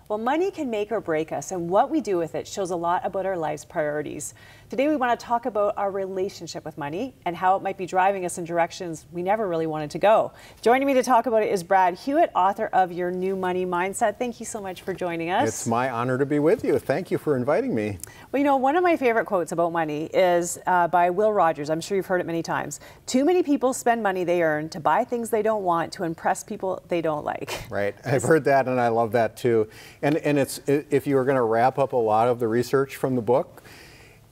Well, money can make or break us, and what we do with it shows a lot about our life's priorities. Today, we want to talk about our relationship with money and how it might be driving us in directions we never really wanted to go. Joining me to talk about it is Brad Hewitt, author of Your New Money Mindset. Thank you so much for joining us. It's my honor to be with you. Thank you for inviting me. Well, you know, one of my favorite quotes about money is by Will Rogers. I'm sure you've heard it many times. Too many people spend money they earn to buy things they don't want to impress people they don't like. Right. I've heard that, and I love that too. And it's, if you were going to wrap up a lot of the research from the book,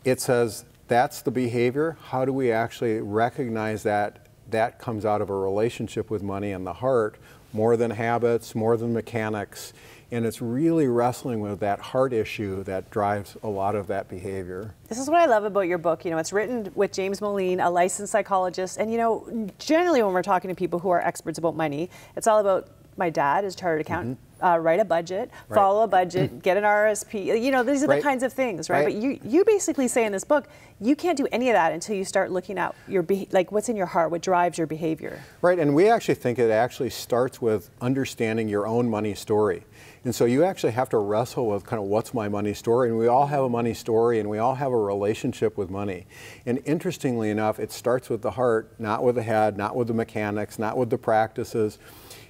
it says that's the behavior. How do we actually recognize that that comes out of a relationship with money and the heart, more than habits, more than mechanics? And it's really wrestling with that heart issue that drives a lot of that behavior. This is what I love about your book. You know, it's written with James Moline, a licensed psychologist. And, you know, generally when we're talking to people who are experts about money, it's all about my dad is a chartered accountant. Write a budget, follow a budget, get an RSP. You know, these are the kinds of things, right? But you basically say in this book, you can't do any of that until you start looking at your like what's in your heart, what drives your behavior. Right, and we actually think it actually starts with understanding your own money story. And so you actually have to wrestle with kind of what's my money story, and we all have a money story, and we all have a relationship with money. And interestingly enough, it starts with the heart, not with the head, not with the mechanics, not with the practices.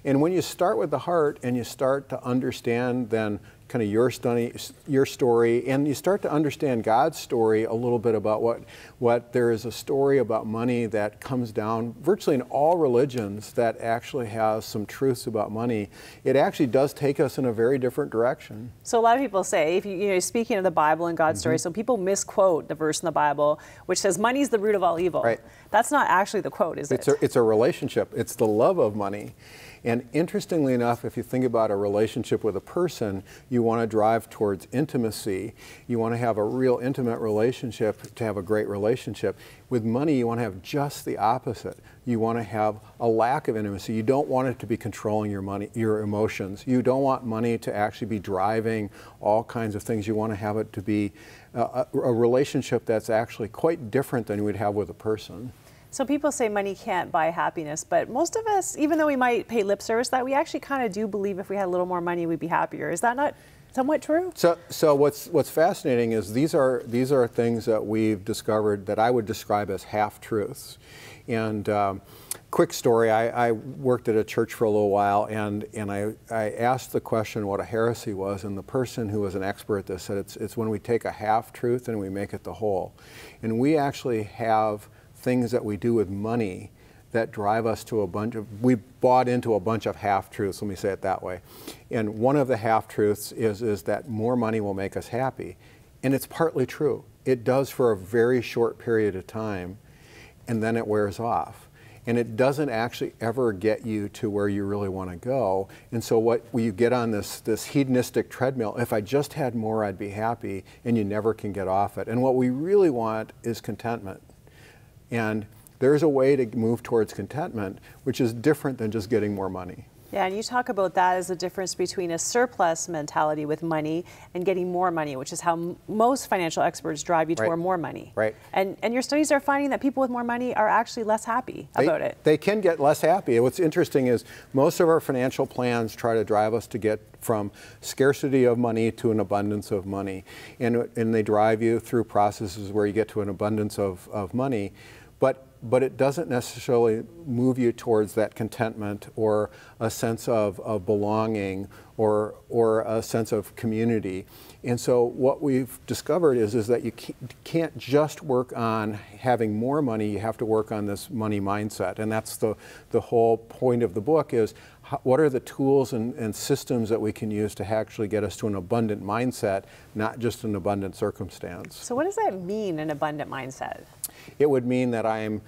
And when you start with the heart and you start to understand then kind of your story, and you start to understand God's story a little bit about what there is a story about money that comes down virtually in all religions that actually has some truths about money, it actually does take us in a very different direction. So a lot of people say, if you know, speaking of the Bible and God's story, so people misquote the verse in the Bible which says money is the root of all evil. Right. That's not actually the quote, is it? It's a relationship. It's the love of money. And interestingly enough, if you think about a relationship with a person, you want to drive towards intimacy. You want to have a real intimate relationship to have a great relationship. With money, you want to have just the opposite. You want to have a lack of intimacy. You don't want it to be controlling your money, your emotions. You don't want money to actually be driving all kinds of things. You want to have it to be a relationship that's actually quite different than you would have with a person. So people say money can't buy happiness, but most of us, even though we might pay lip service, that we actually kind of do believe if we had a little more money, we'd be happier. Is that not somewhat true? So what's fascinating is these are things that we've discovered that I would describe as half-truths. And quick story, I worked at a church for a little while, and I asked the question what a heresy was, and the person who was an expert at this said it's when we take a half-truth and we make it the whole. And we actually have things that we do with money that drive us to we bought into a bunch of half-truths, let me say it that way. And one of the half-truths is that more money will make us happy. And it's partly true. It does for a very short period of time, and then it wears off. And it doesn't actually ever get you to where you really want to go. And so when you get on this hedonistic treadmill, if I just had more, I'd be happy, and you never can get off it. And what we really want is contentment. And there's a way to move towards contentment, which is different than just getting more money. Yeah, and you talk about that as the difference between a surplus mentality with money and getting more money, which is how most financial experts drive you toward more money. Right. And your studies are finding that people with more money are actually less happy about it. They can get less happy. What's interesting is most of our financial plans try to drive us to get from scarcity of money to an abundance of money. And they drive you through processes where you get to an abundance of money. But it doesn't necessarily move you towards that contentment or a sense of belonging or a sense of community. And so what we've discovered is that you can't just work on having more money, you have to work on this money mindset. And that's the whole point of the book is what are the tools and systems that we can use to actually get us to an abundant mindset, not just an abundant circumstance. So what does that mean, an abundant mindset? It would mean that I'm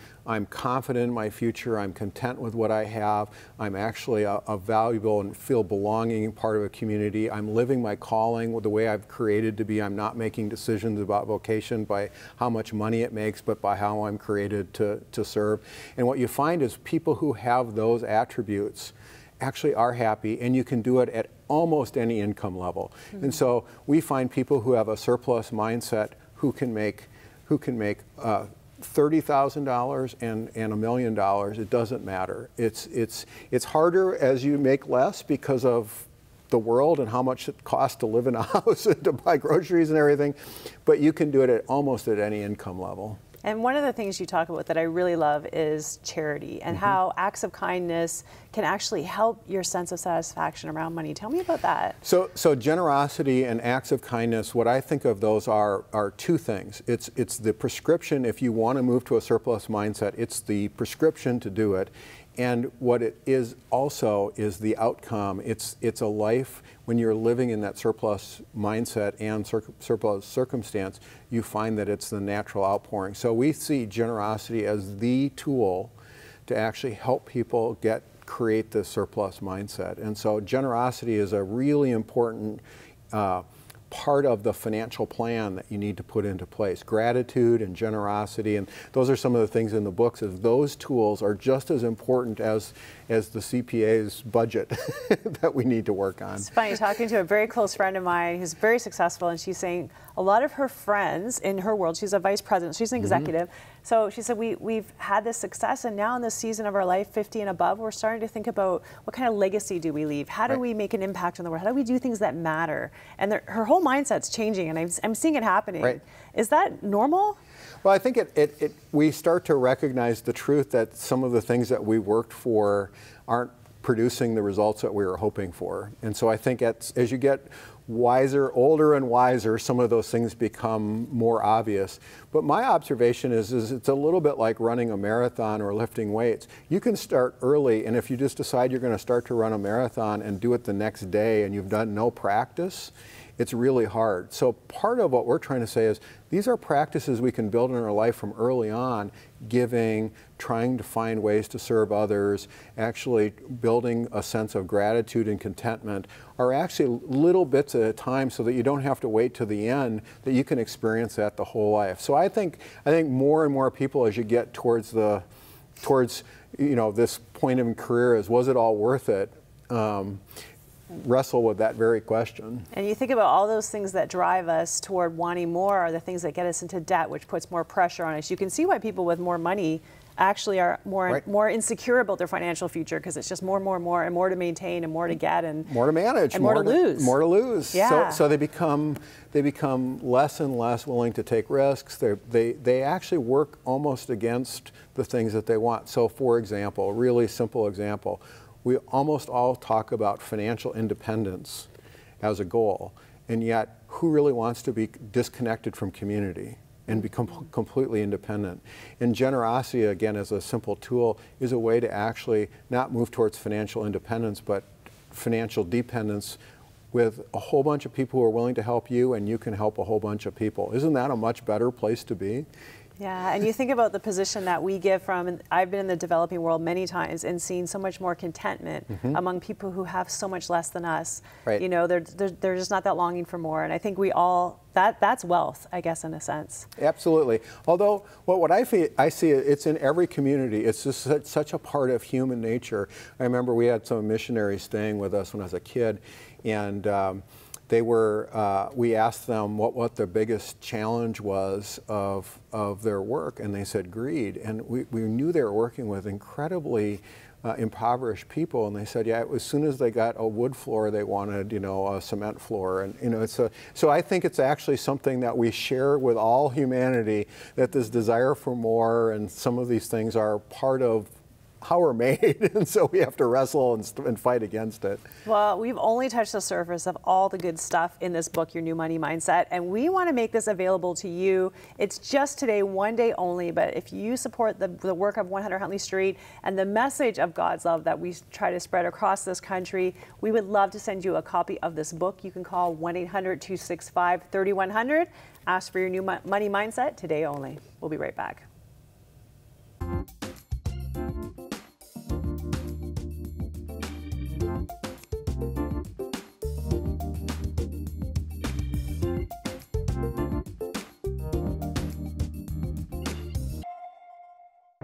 confident in my future, I'm content with what I have, I'm actually a valuable and feel belonging part of a community, I'm living my calling with the way I've created to be, I'm not making decisions about vocation by how much money it makes, but by how I'm created to serve. And what you find is people who have those attributes actually are happy, and you can do it at almost any income level. Mm-hmm. And so we find people who have a surplus mindset who can make $30,000 and $1 million. It doesn't matter. It's harder as you make less because of the world and how much it costs to live in a house and to buy groceries and everything, but you can do it at almost at any income level. And one of the things you talk about that I really love is charity and how acts of kindness can actually help your sense of satisfaction around money. Tell me about that. So generosity and acts of kindness, what I think of those are two things. It's the prescription if you want to move to a surplus mindset. It's the prescription to do it. And what it is also is the outcome. It's a life when you're living in that surplus mindset and surplus circumstance, you find that it's the natural outpouring. So we see generosity as the tool to actually help people create this surplus mindset. And so generosity is a really important part of the financial plan that you need to put into place. Gratitude and generosity, and those are some of the things in the books, is those tools are just as important as the CPA's budget that we need to work on. It's funny, talking to a very close friend of mine who's very successful, and she's saying a lot of her friends in her world, she's a vice president, she's an executive, so she said we've had this success, and now in this season of our life, 50 and above, we're starting to think about what kind of legacy do we leave? How do we make an impact on the world? How do we do things that matter? And her whole mindset's changing, and I'm seeing it happening. Right. Is that normal? Well, I think we start to recognize the truth that some of the things that we worked for aren't producing the results that we were hoping for. And so I think as you get wiser, older and wiser, some of those things become more obvious. But my observation is it's a little bit like running a marathon or lifting weights. You can start early, and if you just decide you're going to start to run a marathon and do it the next day and you've done no practice, it's really hard. So part of what we're trying to say is these are practices we can build in our life from early on, giving, trying to find ways to serve others, actually building a sense of gratitude and contentment are actually little bits at a time so that you don't have to wait to the end, that you can experience that the whole life. So I think more and more people, as you get towards this point in career, is was it all worth it? Wrestle with that very question. And you think about all those things that drive us toward wanting more are the things that get us into debt, which puts more pressure on us. You can see why people with more money actually are more insecure about their financial future, because it's just more and more to maintain and more to get and more to manage and more to lose. More to lose. Yeah. So they become less and less willing to take risks. They actually work almost against the things that they want. So for example, a really simple example, we almost all talk about financial independence as a goal, and yet who really wants to be disconnected from community and become completely independent? And generosity, again, as a simple tool, is a way to actually not move towards financial independence, but financial dependence with a whole bunch of people who are willing to help you, and you can help a whole bunch of people. Isn't that a much better place to be? Yeah, and you think about the position that we give from, and I've been in the developing world many times and seen so much more contentment among people who have so much less than us. Right. You know, they're just not that longing for more, and I think we all, that's wealth, I guess, in a sense. Absolutely. Although, what I see, it's in every community. It's just such a part of human nature. I remember we had some missionaries staying with us when I was a kid, and we asked them what their biggest challenge was of their work, and they said greed. And we knew they were working with incredibly impoverished people, and they said, yeah, as soon as they got a wood floor, they wanted, a cement floor. And so I think it's actually something that we share with all humanity, that this desire for more and some of these things are part of how we're made, and so we have to wrestle and fight against it. Well, we've only touched the surface of all the good stuff in this book, Your New Money Mindset, and we want to make this available to you. It's just today, one day only, but if you support the work of 100 Huntley Street and the message of God's love that we try to spread across this country, we would love to send you a copy of this book. You can call 1-800-265-3100. Ask for Your New Money Mindset today only. We'll be right back.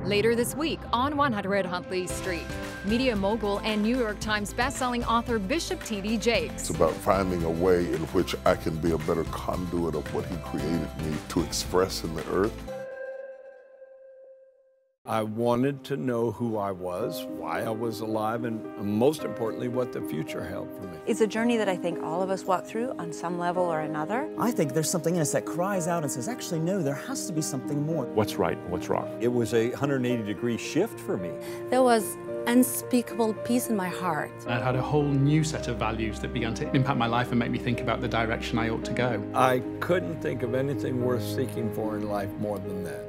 Later this week on 100 Huntley Street, media mogul and New York Times bestselling author Bishop T.D. Jakes. It's about finding a way in which I can be a better conduit of what he created me to express in the earth. I wanted to know who I was, why I was alive, and most importantly, what the future held for me. It's a journey that I think all of us walk through on some level or another. I think there's something in us that cries out and says, actually, no, there has to be something more. What's right and what's wrong? It was a 180-degree shift for me. There was unspeakable peace in my heart. I had a whole new set of values that began to impact my life and make me think about the direction I ought to go. I couldn't think of anything worth seeking for in life more than that.